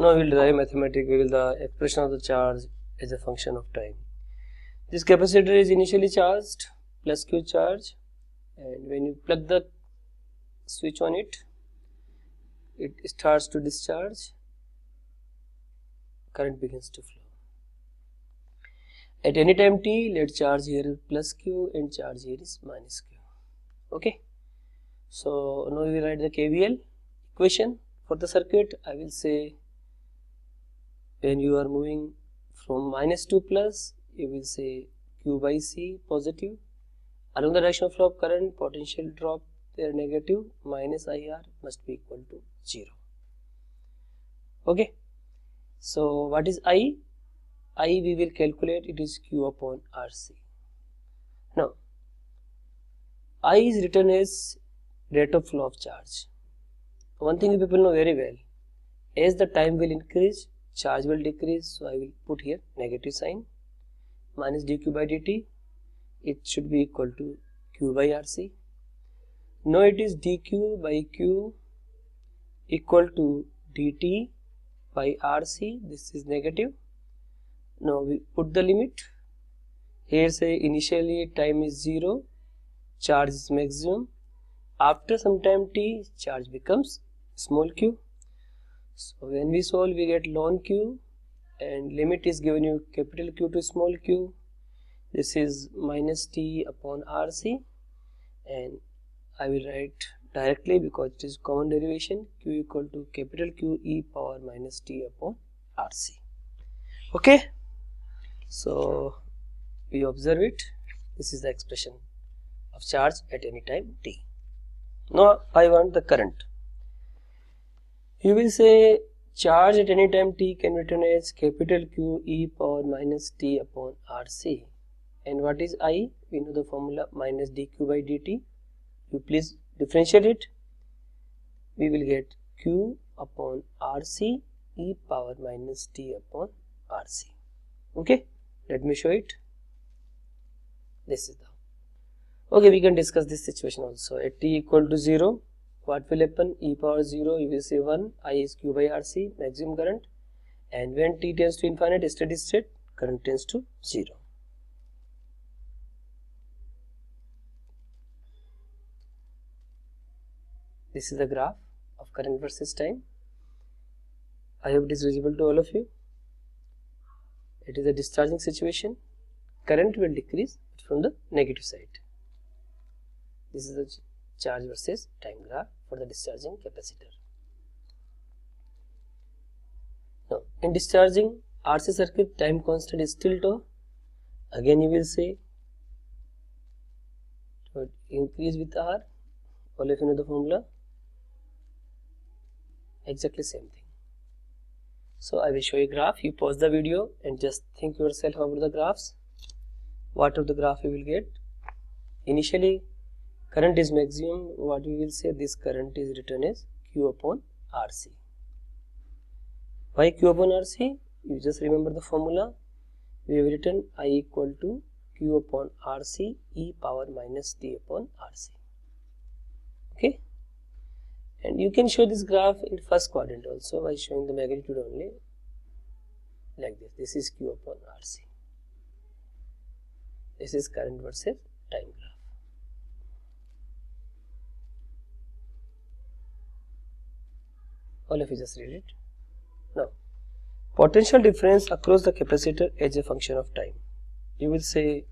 Now we will derive mathematically the expression of the charge as a function of time. This capacitor is initially charged, plus Q charge, and when you plug the switch on it, it starts to discharge, current begins to flow. At any time t, let charge here is plus Q and charge here is minus Q. Okay. So now we will write the KVL equation for the circuit. I will say when you are moving from minus to plus, you will say Q by C positive. Along the direction of flow of current, potential drop there negative, minus IR must be equal to 0. Okay. So what is I? I we will calculate, it is Q upon RC. Now I is written as rate of flow of charge. One thing people know very well, as the time will increase, charge will decrease, so I will put here negative sign, minus dq by dt, it should be equal to Q by RC. Now it is dq by Q equal to dt by RC, this is negative. Now we put the limit, here say initially time is 0, charge is maximum, after some time t, charge becomes small q. So when we solve, we get ln q, and limit is given you capital Q to small q, this is minus t upon RC, and I will write directly because it is common derivation, q equal to capital Q e power minus t upon RC. Okay, so we observe it, this is the expression of charge at any time t. Now I want the current. You will say charge at any time t can be written as capital Q e power minus t upon RC. And what is I? We know the formula, minus dq by dt. You please differentiate it. We will get Q upon RC e power minus t upon RC. Okay, let me show it. This is the. Okay, we can discuss this situation also. At t equal to 0, what will happen? E power 0, you will say 1, I is Q by RC, maximum current. And when t tends to infinite, steady state, current tends to 0. This is the graph of current versus time. I hope it is visible to all of you. It is a discharging situation. Current will decrease from the negative side. This is the charge versus time graph for the discharging capacitor. Now, in discharging RC circuit, time constant is still tau. Again, you will say to increase with R. All of you know the formula. Exactly same thing. So I will show you graph. You pause the video and just think yourself about the graphs. What of the graph you will get? Initially, current is maximum. What we will say, this current is written as Q upon RC. Why Q upon RC? You just remember the formula. We have written I equal to Q upon RC e power minus t upon RC. Okay. And you can show this graph in first quadrant also by showing the magnitude only like this. This is Q upon RC. This is current versus time graph. All of you just read it. Now, potential difference across the capacitor as a function of time. You will say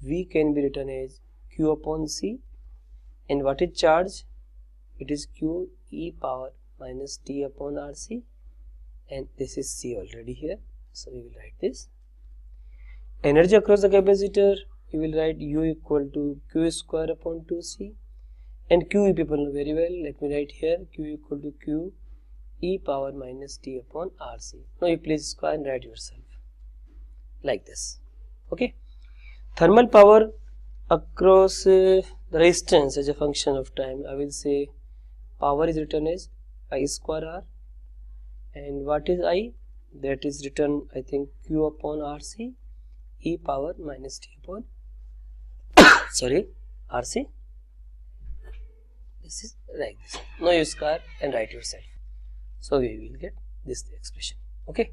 V can be written as Q upon C, and what is charge? It is Q e power minus t upon RC, and this is C already here, so we will write this. Energy across the capacitor, you will write U equal to Q square upon 2C, and Q people know very well. Let me write here Q equal to Q e power minus t upon RC. Now you please square and write yourself like this. Okay. Thermal power across the resistance as a function of time. I will say power is written as I square R, and what is I? That is written, I think, Q upon RC e power minus t upon RC. This is like this. Now you square and write yourself. So we will get this expression. Okay.